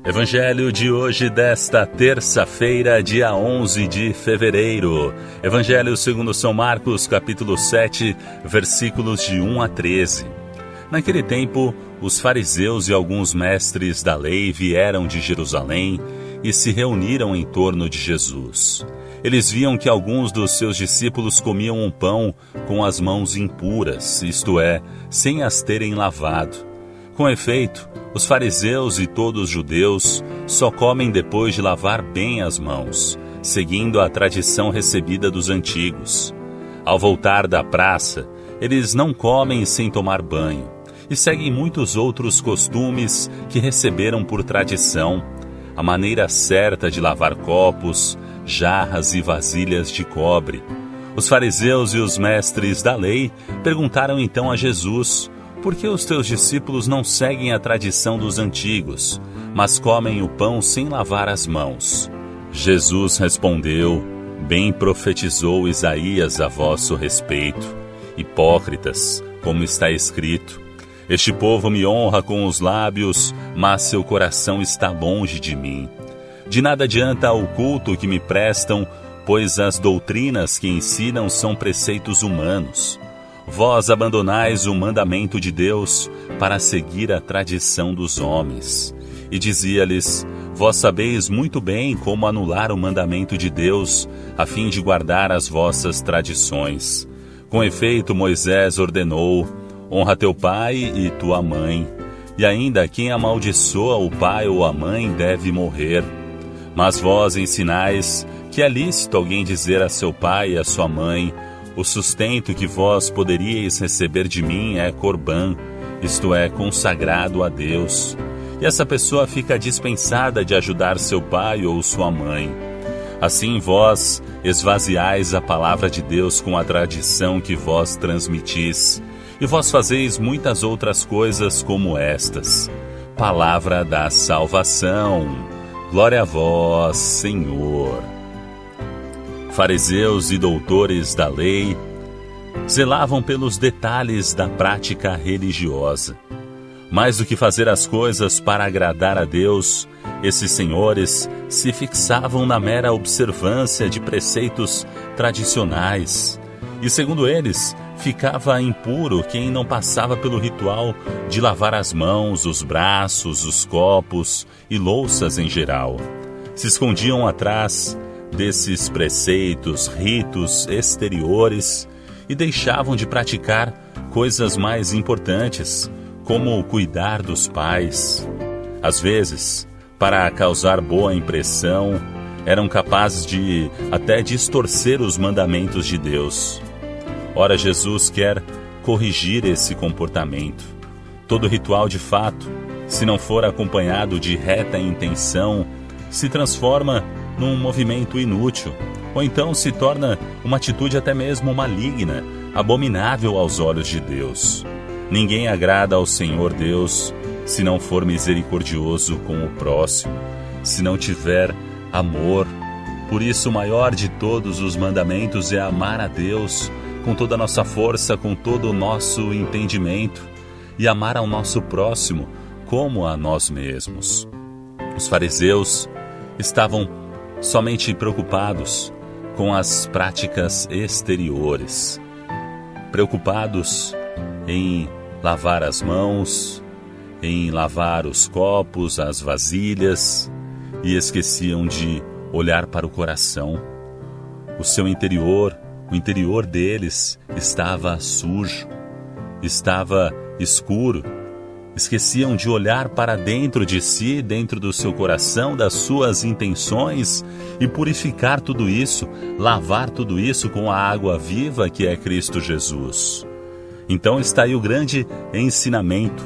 Evangelho de hoje, desta terça-feira, dia 11 de fevereiro. Evangelho segundo São Marcos, capítulo 7, versículos de 1 a 13. Naquele tempo, os fariseus e alguns mestres da lei vieram de Jerusalém e se reuniram em torno de Jesus. Eles viam que alguns dos seus discípulos comiam um pão com as mãos impuras, isto é, sem as terem lavado. Com efeito, os fariseus e todos os judeus só comem depois de lavar bem as mãos, seguindo a tradição recebida dos antigos. Ao voltar da praça, eles não comem sem tomar banho e seguem muitos outros costumes que receberam por tradição, a maneira certa de lavar copos, jarras e vasilhas de cobre. Os fariseus e os mestres da lei perguntaram então a Jesus: por que os teus discípulos não seguem a tradição dos antigos, mas comem o pão sem lavar as mãos? Jesus respondeu: bem profetizou Isaías a vosso respeito. Hipócritas, como está escrito: este povo me honra com os lábios, mas seu coração está longe de mim. De nada adianta o culto que me prestam, pois as doutrinas que ensinam são preceitos humanos. Vós abandonais o mandamento de Deus para seguir a tradição dos homens. E dizia-lhes: vós sabeis muito bem como anular o mandamento de Deus, a fim de guardar as vossas tradições. Com efeito, Moisés ordenou: honra teu pai e tua mãe. E ainda quem amaldiçoa o pai ou a mãe deve morrer. Mas vós ensinais que é lícito alguém dizer a seu pai e a sua mãe: o sustento que vós poderíeis receber de mim é corbã, isto é, consagrado a Deus. E essa pessoa fica dispensada de ajudar seu pai ou sua mãe. Assim vós esvaziais a palavra de Deus com a tradição que vós transmitis, e vós fazeis muitas outras coisas como estas. Palavra da salvação. Glória a vós, Senhor. Fariseus e doutores da lei zelavam pelos detalhes da prática religiosa. Mais do que fazer as coisas para agradar a Deus, esses senhores se fixavam na mera observância de preceitos tradicionais. E, segundo eles, ficava impuro quem não passava pelo ritual de lavar as mãos, os braços, os copos e louças em geral. Se escondiam atrás desses preceitos, ritos exteriores e deixavam de praticar coisas mais importantes, como cuidar dos pais. Às vezes, para causar boa impressão, eram capazes de até distorcer os mandamentos de Deus. Ora, Jesus quer corrigir esse comportamento. Todo ritual, de fato, se não for acompanhado de reta intenção, se transforma num movimento inútil, ou então se torna uma atitude até mesmo maligna, abominável aos olhos de Deus. Ninguém agrada ao Senhor Deus se não for misericordioso com o próximo, se não tiver amor. Por isso, o maior de todos os mandamentos é amar a Deus com toda a nossa força, com todo o nosso entendimento, e amar ao nosso próximo como a nós mesmos. Os fariseus estavam somente preocupados com as práticas exteriores, preocupados em lavar as mãos, em lavar os copos, as vasilhas, e esqueciam de olhar para o coração. O seu interior, o interior deles estava sujo, estava escuro. Esqueciam de olhar para dentro de si, dentro do seu coração, das suas intenções, e purificar tudo isso, lavar tudo isso com a água viva que é Cristo Jesus. Então está aí o grande ensinamento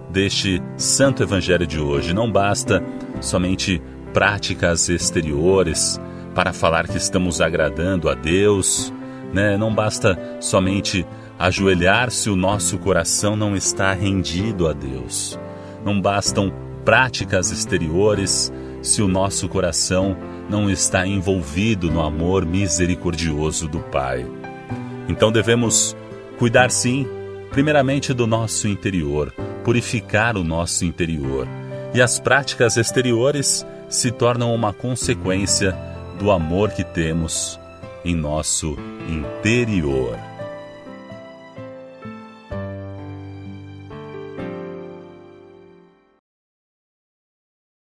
deste santo evangelho de hoje. Não basta somente práticas exteriores para falar que estamos agradando a Deus, né? Não basta somente ajoelhar se o nosso coração não está rendido a Deus. Não bastam práticas exteriores se o nosso coração não está envolvido no amor misericordioso do Pai. Então devemos cuidar sim, primeiramente do nosso interior, purificar o nosso interior e as práticas exteriores se tornam uma consequência do amor que temos em nosso interior.